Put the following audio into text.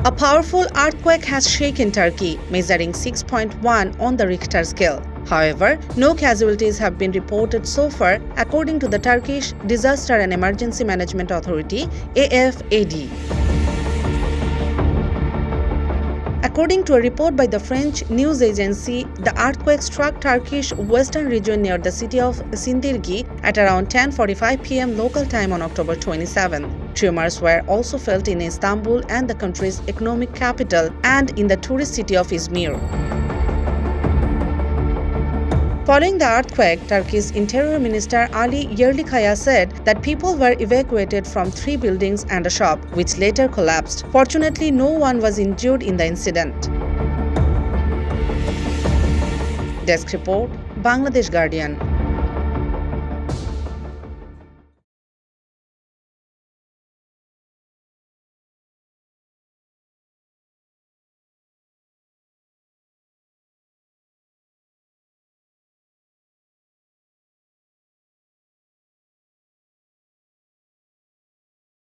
A powerful earthquake has shaken Turkey, measuring 6.1 on the Richter scale. However, no casualties have been reported so far, according to the Turkish Disaster and Emergency Management Authority (AFAD). According to a report by the French news agency, the earthquake struck Turkish western region near the city of Sindirgi at around 10:45 p.m. local time on October 27. Tremors were also felt in Istanbul and the country's economic capital and in the tourist city of Izmir. Following the earthquake, Turkey's Interior Minister Ali Yerlikaya said that people were evacuated from 3 buildings and a shop, which later collapsed. Fortunately, no one was injured in the incident. Desk report, Bangladesh Guardian.